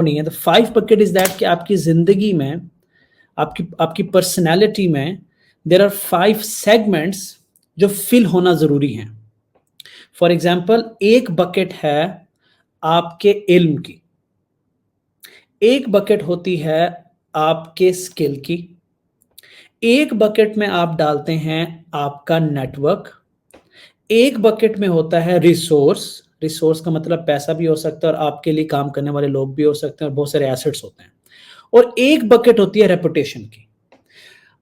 नहीं है। The 5 bucket is that कि आपकी जिंदगी में, आपकी पर्सनैलिटी में देर आर 5 सेगमेंट्स जो फिल होना जरूरी है। फॉर एग्जाम्पल, एक बकेट है आपके इल्म की, एक बकेट होती है आपके स्किल की, एक बकेट में आप डालते हैं आपका नेटवर्क, एक बकेट में होता है रिसोर्स। रिसोर्स का मतलब पैसा भी हो सकता है और आपके लिए काम करने वाले लोग भी हो सकते हैं और बहुत सारे एसेट्स होते हैं। और एक बकेट होती है रेपुटेशन की।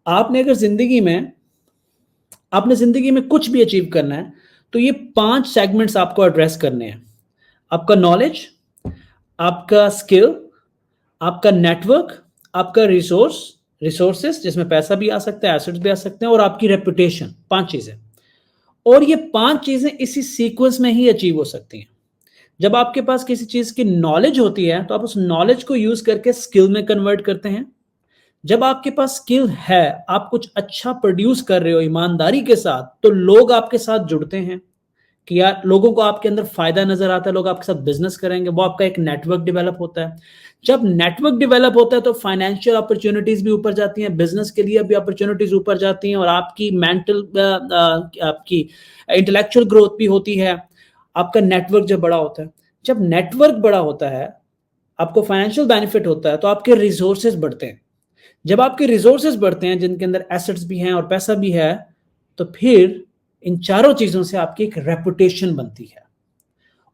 आपने अगर जिंदगी में कुछ भी अचीव करना है तो ये 5 सेगमेंट्स आपको एड्रेस करने हैं। आपका नॉलेज, आपका स्किल, आपका नेटवर्क, आपका रिसोर्सेस जिसमें पैसा भी आ सकता है, एसेट्स भी आ सकते हैं, और आपकी रेपुटेशन। 5 चीजें, और ये 5 चीजें इसी सीक्वेंस में ही अचीव हो सकती हैं। जब आपके पास किसी चीज की नॉलेज होती है तो आप उस नॉलेज को यूज करके स्किल में कन्वर्ट करते हैं। जब आपके पास स्किल है, आप कुछ अच्छा प्रोड्यूस कर रहे हो ईमानदारी के साथ, तो लोग आपके साथ जुड़ते हैं कि यार लोगों को आपके अंदर फायदा नजर आता है, लोग आपके साथ बिजनेस करेंगे, वो आपका एक नेटवर्क डेवलप होता है। जब नेटवर्क डेवलप होता है तो फाइनेंशियल अपॉर्चुनिटीज भी ऊपर जाती हैं, बिजनेस के लिए भी अपॉर्चुनिटीज ऊपर जाती हैं, और आपकी आपकी इंटेलेक्चुअल ग्रोथ भी होती है। आपका नेटवर्क जब बड़ा होता है, जब नेटवर्क बड़ा होता है, आपको फाइनेंशियल बेनिफिट होता है, तो आपके रिसोर्सेज बढ़ते हैं। जब आपके रिसोर्सेज बढ़ते हैं, जिनके अंदर एसेट्स भी हैं और पैसा भी है, तो फिर इन चारों चीजों से आपकी एक रेपुटेशन बनती है।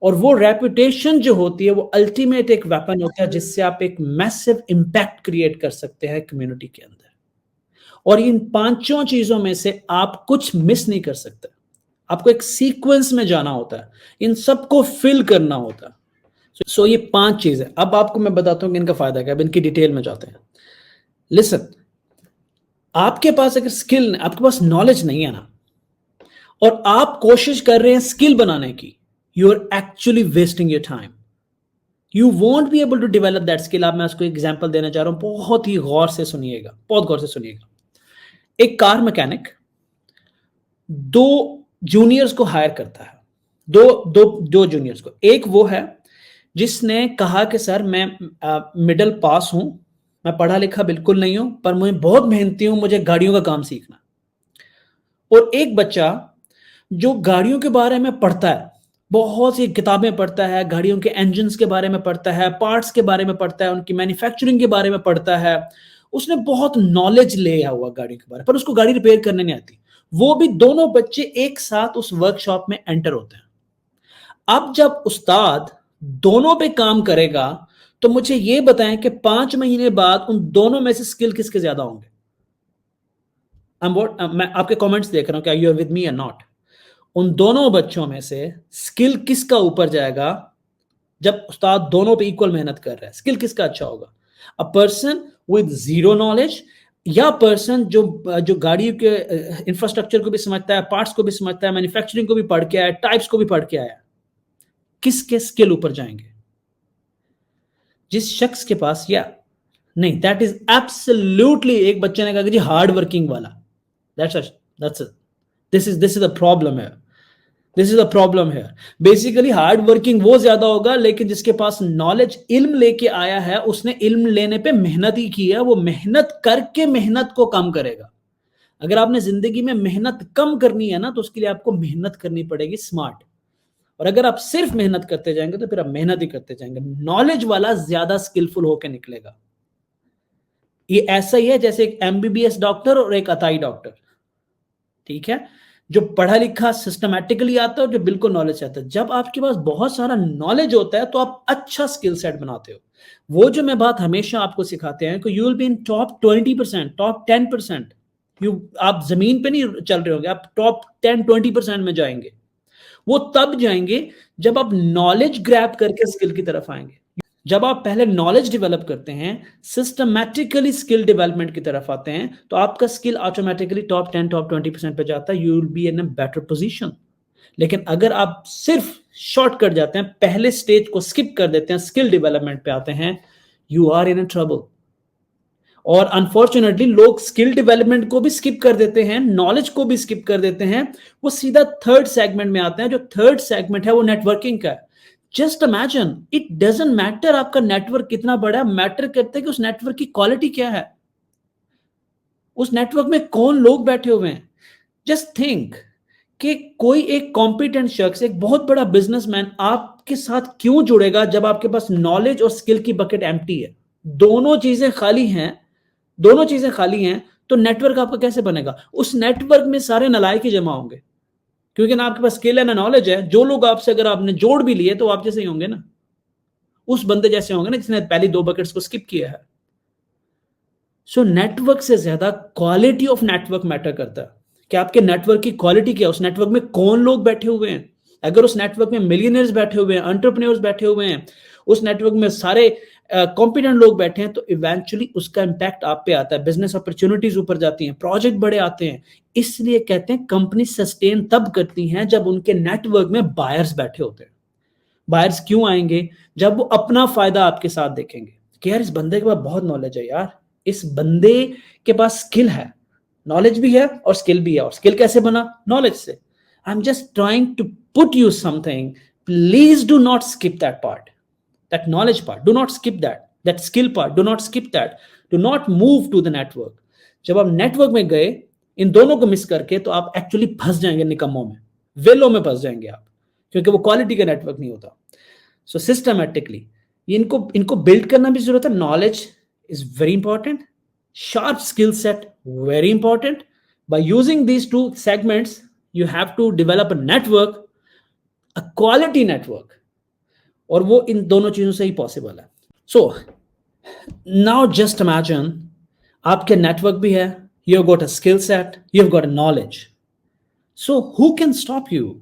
और वो रेपुटेशन जो होती है वो अल्टीमेट एक वेपन होता है जिससे आप एक मैसिव इंपैक्ट क्रिएट कर सकते हैं कम्युनिटी के अंदर। और इन 5 चीजों में से आप कुछ मिस नहीं कर सकते। आपको एक सीक्वेंस में जाना होता है, इन सबको फिल करना होता है। सो ये 5 चीजें, अब आपको मैं बताता हूं कि इनका फायदा क्या है। अब इनकी डिटेल में जाते हैं। लिसन, आपके पास अगर स्किल, आपके पास नॉलेज नहीं है ना, और आप कोशिश कर रहे हैं स्किल बनाने की, you are actually wasting your time. You won't be able to develop that skill. आप, मैं उसको एग्जाम्पल देना चाह रहा हूं, बहुत ही गौर से सुनिएगा, बहुत गौर से सुनिएगा। एक कार मैकेनिक 2 जूनियर्स को हायर करता है, दो जूनियर्स को। एक वो है जिसने कहा कि सर मैं मिडिल पास हूं, मैं पढ़ा लिखा बिल्कुल नहीं हूं, पर मैं बहुत मेहनती हूं, मुझे गाड़ियों का काम सीखना। और एक बच्चा जो गाड़ियों के बारे में पढ़ता है, बहुत सी किताबें पढ़ता है, गाड़ियों के इंजन्स के बारे में पढ़ता है, पार्ट्स के बारे में पढ़ता है, उनकी मैन्युफैक्चरिंग के बारे में पढ़ता है। उसने बहुत नॉलेज लिया हुआ गाड़ी के बारे में, पर उसको गाड़ी रिपेयर करने नहीं आती। वो भी, दोनों बच्चे एक साथ उस वर्कशॉप में एंटर होते हैं। अब जब उस्ताद दोनों पे काम करेगा तो मुझे ये बताएं कि 5 महीने बाद उन दोनों में से स्किल किसके ज्यादा होंगे? मैं आपके कमेंट्स देख रहा हूं, क्या यू आर विद मी या नॉट? उन दोनों बच्चों में से स्किल किसका ऊपर जाएगा? जब उस्ताद दोनों पे इक्वल मेहनत कर रहा है, स्किल किसका अच्छा होगा? A person with zero knowledge, या पर्सन जो गाड़ी के इंफ्रास्ट्रक्चर को भी समझता है, पार्ट्स को भी समझता है, मैन्युफैक्चरिंग को भी पढ़ के आया, टाइप्स को भी पढ़ के आया? किसके स्किल ऊपर जाएंगे? जिस शख्स के पास, या नहीं, दैट इज एब्सोल्युटली, एक बच्चे ने कहा कि जी हार्ड वर्किंग वाला, that's this is the problem है। दिस इज द प्रॉब्लम है। बेसिकली हार्ड वर्किंग वो ज्यादा होगा, लेकिन जिसके पास नॉलेज, इल्म लेके आया है, उसने इल्म लेने पे मेहनत ही की है, वो मेहनत करके मेहनत को कम करेगा। अगर आपने जिंदगी में मेहनत कम करनी है ना, तो उसके लिए आपको मेहनत करनी पड़ेगी स्मार्ट। और अगर आप सिर्फ मेहनत करते जाएंगे तो फिर आप मेहनत ही करते जाएंगे। नॉलेज वाला ज्यादा स्किलफुल होकर निकलेगा। ये ऐसा ही है जैसे एक एमबीबीएस डॉक्टर और एक अताई डॉक्टर, ठीक है? जो पढ़ा लिखा सिस्टमैटिकली आता है और जो बिल्कुल नॉलेज आता है। जब आपके पास बहुत सारा नॉलेज होता है तो आप अच्छा स्किल सेट बनाते हो। वो जो मैं बात हमेशा आपको सिखाते हैं कि you will be in top 20%, top 10%। आप जमीन पे नहीं चल रहे होंगे, आप टॉप 10-20% में जाएंगे। वो तब जाएंगे जब आप नॉलेज ग्रैब करके स्किल की तरफ आएंगे। जब आप पहले नॉलेज डेवलप करते हैं, सिस्टमैटिकली स्किल डेवलपमेंट की तरफ आते हैं, तो आपका स्किल ऑटोमेटिकली टॉप 10, टॉप 20% पे जाता है। You will be in a better position. लेकिन अगर आप सिर्फ शॉर्टकट जाते हैं, पहले स्टेज को स्किप कर देते हैं, स्किल डेवलपमेंट पे आते हैं, you are in a trouble. और अनफॉर्चुनेटली लोग स्किल डेवलपमेंट को भी स्किप कर देते हैं, नॉलेज को भी स्किप कर देते हैं। वो सीधा थर्ड सेगमेंट में आते हैं। जो थर्ड सेगमेंट है वो नेटवर्किंग का है। Just imagine, it doesn't matter आपका नेटवर्क कितना बड़ा है, मैटर करता है कि उस नेटवर्क की क्वालिटी क्या है, उस नेटवर्क में कौन लोग बैठे हुए हैं। जस्ट थिंक कि कोई एक कॉम्पिटेंट शख्स, एक बहुत बड़ा बिजनेसमैन आपके साथ क्यों जुड़ेगा जब आपके पास नॉलेज और स्किल की बकेट एम्प्टी है, दोनों चीजें खाली हैं, दोनों चीजें खाली हैं, तो नेटवर्क आपका कैसे बनेगा? उस नेटवर्क में सारे नालायक ही जमा होंगे, क्योंकि ना आपके पास स्किल है ना नॉलेज है। जो लोग आपसे अगर आपने जोड़ भी लिए तो आप जैसे ही होंगे ना, उस बंदे जैसे होंगे ना जिसने पहली दो बकेट्स को स्किप किया है। सो नेटवर्क से ज्यादा क्वालिटी ऑफ नेटवर्क मैटर करता है कि आपके नेटवर्क की क्वालिटी क्या है, उस नेटवर्क में कौन लोग बैठे हुए हैं। अगर उस नेटवर्क में मिलियनर्स बैठे हुए हैं, एंटरप्रेन्योर्स बैठे हुए हैं, उस नेटवर्क में सारे कॉम्पिटेंट लोग बैठे हैं, तो इवेंचुअली उसका इंपैक्ट आप पे आता है, बिजनेस अपॉर्चुनिटीज ऊपर जाती हैं, प्रोजेक्ट बड़े आते हैं। इसलिए कहते हैं कंपनी सस्टेन तब करती हैं जब उनके नेटवर्क में बायर्स बैठे होते हैं। बायर्स क्यों आएंगे? जब वो अपना फायदा आपके साथ देखेंगे कि यार इस बंदे के पास बहुत नॉलेज है, यार इस बंदे के पास स्किल है, नॉलेज भी है और स्किल भी है। और स्किल कैसे बना? नॉलेज से। I am just trying to put you something, please do not skip that part, that knowledge part, do not skip that skill part, do not skip that, do not move to the network. जब आप network में गए इन दोनों को miss करके, तो आप actually फंस जाएंगे निकम्मों में, वेलों में फंस जाएंगे आप, क्योंकि वो क्वालिटी का नेटवर्क नहीं होता। सो सिस्टमैटिकली इनको इनको बिल्ड करना भी जरूरत है। Knowledge is very important, sharp skill set very important. By using these two segments, you have to develop a network, a quality network, और वो इन दोनों चीजों से ही पॉसिबल है। सो नाउ जस्ट इमेजिन आपके नेटवर्क भी है, you have got a skill set, you have got a knowledge, so who can stop you?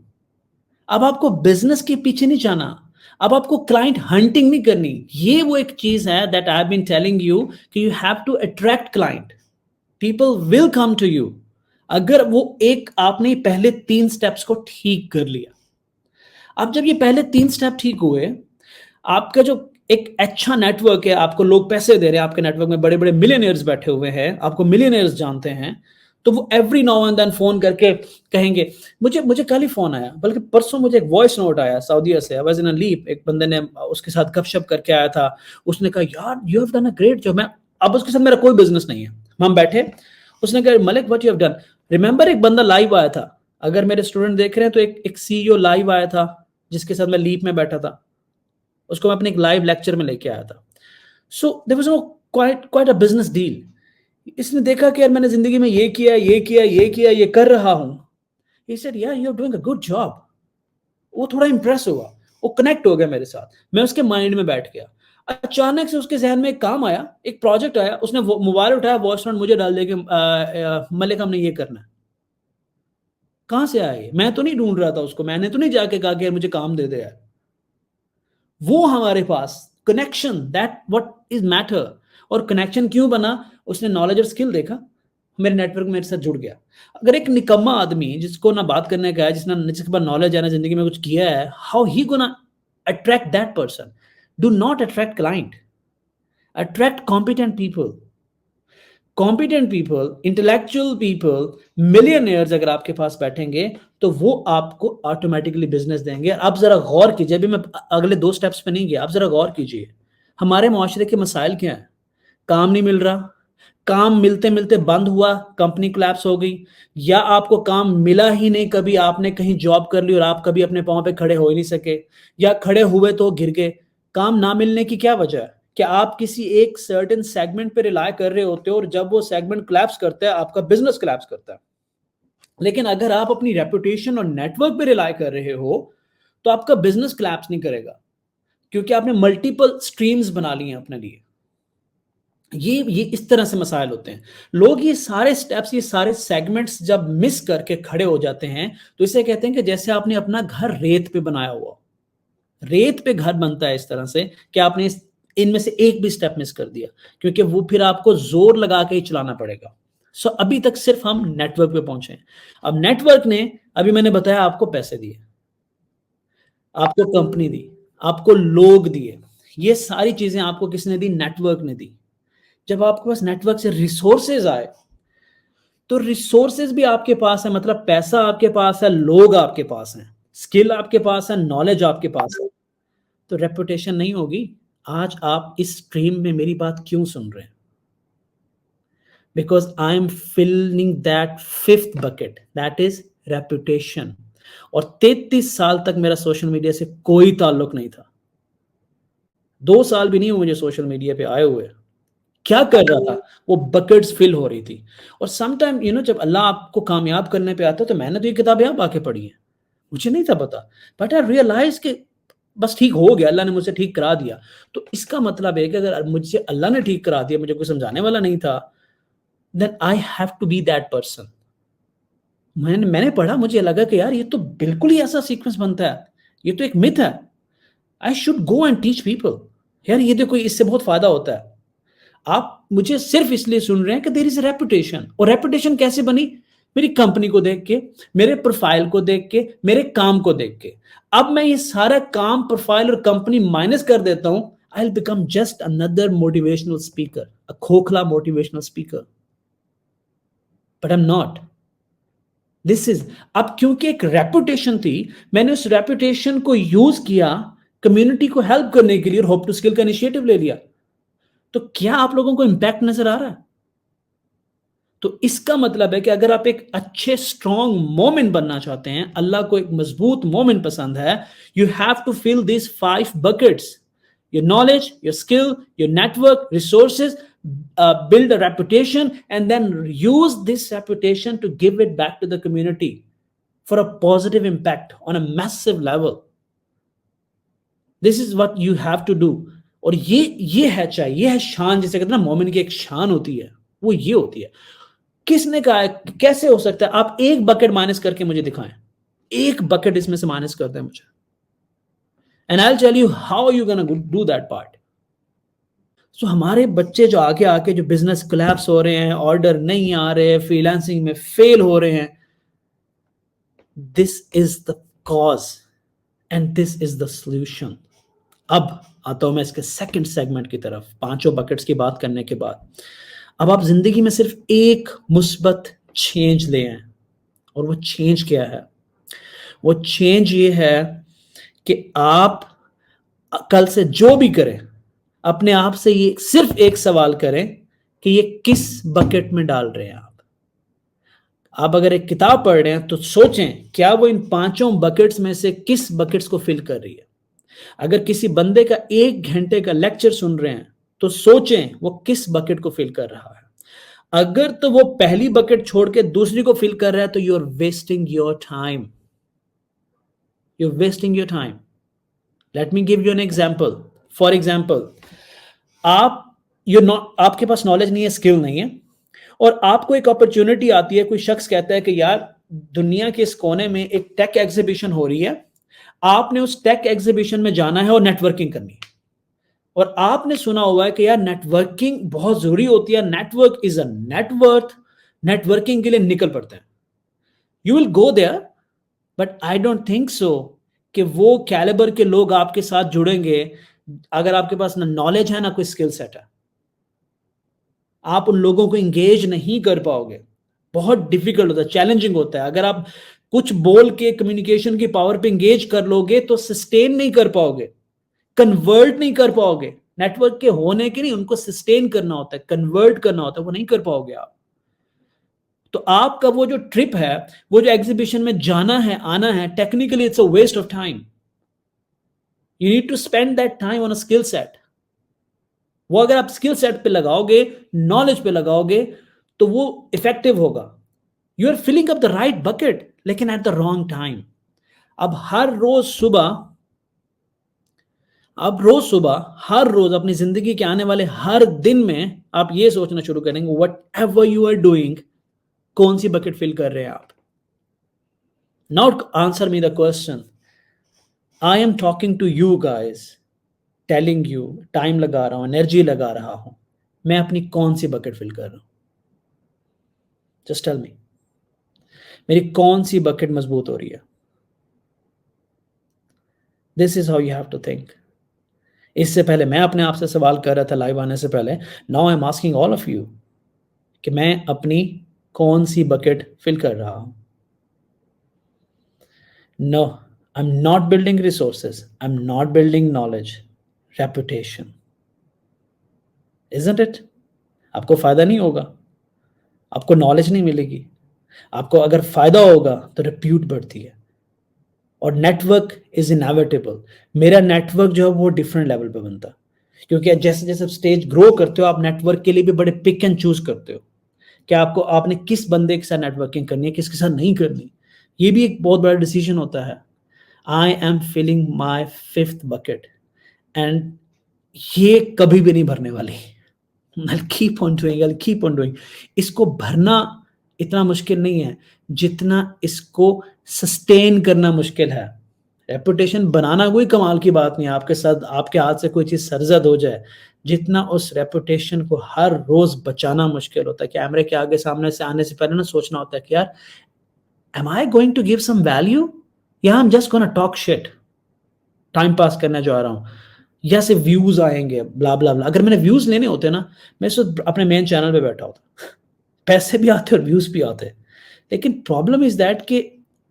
अब आपको बिजनेस के पीछे नहीं जाना, अब आपको क्लाइंट हंटिंग नहीं करनी। ये वो एक चीज है that I have been telling you कि you have to attract client, people will come to you. अगर वो एक आपने पहले 3 स्टेप्स को ठीक कर लिया, अब जब ये पहले 3 स्टेप ठीक हुए, आपका जो एक अच्छा नेटवर्क है, आपको लोग पैसे दे रहे हैं, आपके नेटवर्क में बड़े बड़े मिलियनियर्स बैठे हुए हैं, आपको मिलियनियर्स जानते हैं, तो वो every now and then phone करके कहेंगे। मुझे मुझे कल ही फोन आया, बल्कि परसों मुझे एक वॉइस नोट आया सऊदीया से, I was in a leap, एक बंदे ने उसके साथ गपशप करके आया था, उसने कहा यार you have done a great job. मैं, अब उसके साथ मेरा कोई बिजनेस नहीं है, हम बैठे, उसने कहा Malik what you have done. Remember एक बंदा लाइव आया था, अगर मेरे स्टूडेंट देख रहे हैं तो एक सीईओ लाइव आया था जिसके साथ मैं लीप में बैठा था, उसको मैं अपने एक लाइव लेक्चर में लेके आया था। So there was no quite a business deal. इसने देखा कि यार मैंने जिंदगी में ये किया ये किया ये किया ये कर रहा हूं, ही सेड यार you are doing a good job. वो थोड़ा इंप्रेस हुआ, वो कनेक्ट हो गया मेरे साथ, मैं उसके माइंड में बैठ गया। अचानक से उसके जहन में एक काम आया, एक प्रोजेक्ट आया, उसने मोबाइल उठाया, वॉइस नोट मुझे डाल दिया कि मलिक हमने ये करना है। कहां से आया ये? मैं तो नहीं ढूंढ रहा था उसको, मैंने तो नहीं जाके कहा कि यार मुझे काम दे दे यार। वो हमारे पास connection, that what is matter. और कनेक्शन क्यों बना? उसने नॉलेज और स्किल देखा, मेरे नेटवर्क मेरे साथ जुड़ गया। अगर एक निकम्मा आदमी जिसको ना बात करने का है, जिसके पास नॉलेज है ना जिंदगी में कुछ किया है, how he gonna attract that person? Do not attract client, attract competent people. Competent people, intellectual people, millionaires अगर आपके पास बैठेंगे तो वो आपको ऑटोमेटिकली बिजनेस देंगे। आप जरा गौर कीजिए, अभी मैं अगले 2 स्टेप्स पे नहीं गया, आप जरा गौर कीजिए हमारे माशरे के मसाइल क्या है। काम नहीं मिल रहा, काम मिलते मिलते बंद हुआ, कंपनी कोलैप्स हो गई, या आपको काम मिला ही नहीं, कभी आपने कहीं जॉब कर ली और आप कभी अपने पांव पे खड़े हो ही नहीं सके, या खड़े हुए तो गिर गए। काम ना मिलने की क्या वजह है? कि आप किसी एक सर्टेन सेगमेंट पे रिलाय कर रहे होते हो, और जब वो सेगमेंट कोलैप्स करता है आपका बिजनेस कोलैप्स करता है। लेकिन अगर आप अपनी रेपुटेशन और नेटवर्क पे रिलाय कर रहे हो तो आपका बिजनेस कोलैप्स नहीं करेगा, क्योंकि आपने मल्टीपल स्ट्रीम्स बना ली हैं अपने लिए। ये इस तरह से मसाइल होते हैं। लोग ये सारे स्टेप्स, ये सारे सेगमेंट्स जब मिस करके खड़े हो जाते हैं, तो इसे कहते हैं कि जैसे आपने अपना घर रेत पे बनाया हुआ। रेत पे घर बनता है इस तरह से कि आपने इनमें से एक भी स्टेप मिस कर दिया, क्योंकि वो फिर आपको जोर लगा के ही चलाना पड़ेगा। सो अभी तक सिर्फ हम नेटवर्क पे पहुंचे। अब नेटवर्क ने, अभी मैंने बताया, आपको पैसे दिए, आपको कंपनी दी, आपको लोग दिए, ये सारी चीजें आपको किसने दी? नेटवर्क ने दी। जब आपके पास नेटवर्क से रिसोर्सेज आए, तो रिसोर्सेज भी आपके पास है, मतलब पैसा आपके पास है, लोग आपके पास हैं, स्किल आपके पास है, नॉलेज आपके पास है, तो रेपुटेशन नहीं होगी। आज आप इस स्ट्रीम में मेरी बात क्यों सुन रहे हैं? Because I am filling that fifth bucket, that is reputation. और 33 साल तक मेरा सोशल मीडिया से कोई ताल्लुक नहीं था। 2 साल भी नहीं हुए मुझे सोशल मीडिया पे आए हुए। क्या कर रहा था? वो बकेट्स फिल हो रही थी। और सम टाइम जब अल्लाह आपको कामयाब करने पे आता है, तो मैंने तो ये किताबें आप आके पढ़ी है, मुझे नहीं था पता, बट आई रियलाइज कि बस ठीक हो गया, अल्लाह ने मुझे ठीक करा दिया। तो इसका मतलब है कि अगर मुझे अल्लाह ने ठीक करा दिया, मुझे कोई समझाने वाला नहीं था, then I have to be that person. मैंने पढ़ा, मुझे लगा कि यार ये तो बिल्कुल ही ऐसा सीक्वेंस बनता है, ये तो एक मिथ है। I should go and teach people, यार ये देखो इससे बहुत फायदा होता है। आप मुझे सिर्फ इसलिए सुन रहे हैं कि देयर इज रेपुटेशन। और रेपुटेशन कैसे बनी? मेरी कंपनी को देख के, मेरे प्रोफाइल को देख के, मेरे काम को देख के। अब मैं ये सारा काम, प्रोफाइल और कंपनी माइनस कर देता हूं, I will become just another motivational speaker, a खोखला motivational speaker, but I am not. This is, अब क्योंकि एक रेपुटेशन थी, मैंने उस रेपुटेशन को यूज किया कम्युनिटी को हेल्प करने के लिए, और होप टू स्किल का इनिशिएटिव ले लिया। तो क्या आप लोगों को इंपैक्ट नजर आ रहा है? तो इसका मतलब है कि अगर आप एक अच्छे स्ट्रॉन्ग मोमेंट बनना चाहते हैं, अल्लाह को एक मजबूत मोमेंट पसंद है, you have to fill this 5 buckets: your knowledge, your skill, your network, resources, build a reputation, and then use this reputation to give it back to the community for a positive impact on a massive level. This is what you have to do. और ये है चाहिए, ये है शान, जिसे कहते हैं ना मोमिन की एक शान होती है, वो ये होती है। किसने कहा है? कैसे हो सकता है? आप एक बकेट माइनस करके मुझे दिखाएं, एक बकेट इसमें से माइनस कर दें मुझे, and I will tell you how you gonna do that part. So हमारे बच्चे जो आगे आके जो बिजनेस कोलैप्स हो रहे हैं, ऑर्डर नहीं आ रहे हैं, फ्रीलांसिंग में फेल हो रहे हैं, this is the cause and this is the solution. अब आता हूं मैं इसके सेकंड सेगमेंट की तरफ। 5 बकेट्स की बात करने के बाद अब आप जिंदगी में सिर्फ एक मुस्बत चेंज ले आए, और वो चेंज क्या है? वो चेंज ये है कि आप कल से जो भी करें, अपने आप से ये सिर्फ एक सवाल करें कि ये किस बकेट में डाल रहे हैं आप अगर एक किताब पढ़ रहे हैं तो सोचें क्या वो इन 5 बकेट्स में से किस बकेट्स को फिल कर रही है। अगर किसी बंदे का 1 घंटे का लेक्चर सुन रहे हैं तो सोचें वो किस बकेट को फिल कर रहा है। अगर तो वो पहली बकेट छोड़ के दूसरी को फिल कर रहा है, तो you are wasting your time, you are wasting your time. Let me give you an example. For example, आपके पास नॉलेज नहीं है, स्किल नहीं है, और आपको एक अपॉर्चुनिटी आती है, कोई शख्स कहता है कि यार दुनिया के इस कोने में एक टेक एग्जीबिशन हो रही है, आपने उस टेक एग्जीबिशन में जाना है और नेटवर्किंग करनी है। और आपने सुना हुआ है कि यार नेटवर्किंग बहुत जरूरी होती है, network is a net worth, networking के लिए निकल पड़ते हैं। You will go there, but I don't think so कि वो कैलिबर के लोग आपके साथ जुड़ेंगे अगर आपके पास ना नॉलेज है ना कोई स्किल सेट है। आप उन लोगों को इंगेज नहीं कर पाओगे, बहुत डिफिकल्ट होता है, चैलेंजिंग होता है। अगर आप कुछ बोल के कम्युनिकेशन की पावर पे इंगेज कर लोगे तो सस्टेन नहीं कर पाओगे, कन्वर्ट नहीं कर पाओगे। नेटवर्क के होने के नहीं, उनको सस्टेन करना होता है, कन्वर्ट करना होता है, वो नहीं कर पाओगे आप। तो आपका वो जो ट्रिप है, वो जो एग्जीबिशन में जाना है, आना है, technically it's a waste of time. You need to spend that time on a skill set. वो अगर आप स्किल सेट पे लगाओगे, नॉलेज पे लगाओगे, तो वो इफेक्टिव होगा। You are filling up the right bucket, लेकिन एट द रॉन्ग टाइम। अब रोज सुबह हर रोज अपनी जिंदगी के आने वाले हर दिन में आप ये सोचना शुरू करेंगे, whatever you are doing, कौन सी बकेट फिल कर रहे हैं आप। Now answer me the question. I am talking to you guys, telling you, time लगा रहा हूं, एनर्जी लगा रहा हूं, मैं अपनी कौन सी बकेट फिल कर रहा हूं? जस्ट टेल मी, मेरी कौन सी बकेट मजबूत हो रही है? This is how you have to think. इससे पहले मैं अपने आप से सवाल कर रहा था लाइव आने से पहले, now I am asking all of you कि मैं अपनी कौन सी बकेट फिल कर रहा हूं। No, I am not building resources, I am not building knowledge, reputation, isn't it? आपको फायदा नहीं होगा, आपको नॉलेज नहीं मिलेगी, आपको अगर फायदा होगा तो रिप्यूट बढ़ती है। और नेटवर्क इज इनएविटेबल। मेरा नेटवर्क जो है वो डिफरेंट लेवल पे बनता है, क्योंकि जैसे जैसे स्टेज ग्रो करते हो आप नेटवर्क के लिए भी बड़े पिक एंड चूज करते हो कि आपने किस बंदे के साथ नेटवर्किंग करनी है, किसके साथ नहीं करनी। ये भी एक बहुत बड़ा डिसीजन होता है। I am filling my 5th bucket and ये कभी भी नहीं भरने वाली। I'll keep on doing, I'll keep on doing। इसको भरना इतना मुश्किल नहीं है जितना इसको सस्टेन करना मुश्किल है। रेपुटेशन बनाना कोई कमाल की बात नहीं है, आपके साथ आपके हाथ से कोई चीज सरजद हो जाए, जितना उस रेपुटेशन को हर रोज बचाना मुश्किल होता है। कैमरे के आगे सामने से आने से पहले ना सोचना होता है कि यार am I going to give some value या I am just gonna talk shit, time pass करने जा रहा हूँ, या से व्यूज आएंगे ब्ला ब्ला ब्ला। अगर मैंने व्यूज लेने होते ना मैं अपने मेन चैनल पे बैठा होता, पैसे भी आते और व्यूज भी आते। लेकिन प्रॉब्लम इज दैट कि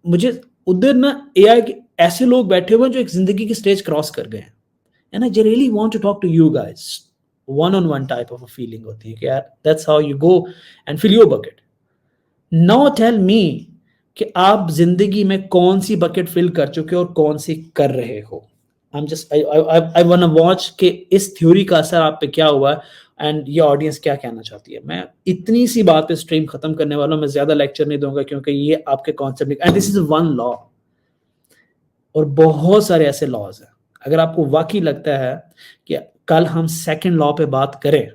मुझे उधर ना एआई के ऐसे लोग बैठे हुए हैं जो एक जिंदगी की स्टेज क्रॉस कर गए हैं, and I really want to talk to you guys. One on one type of feeling होती है कि यार that's how you go and fill your bucket. Now tell me कि आप जिंदगी में कौन सी बकेट फिल कर चुके हो और कौन सी कर रहे हो। आई वांट टू वॉच कि इस थ्योरी का असर आप पे क्या हुआ एंड ये ऑडियंस क्या कहना चाहती है। मैं इतनी सी बात पे स्ट्रीम खत्म करने वाला हूं, मैं ज्यादा लेक्चर नहीं दूंगा क्योंकि ये आपके concept and this is one law और बहुत सारे ऐसे लॉज हैं। अगर आपको वाकई लगता है कि कल हम सेकंड लॉ पे बात करें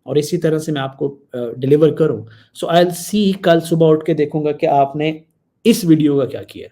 और इसी तरह से मैं आपको डिलीवर करूं, सो आई विल सी कल सुबह उठ के देखूंगा कि आपने इस वीडियो का क्या किया।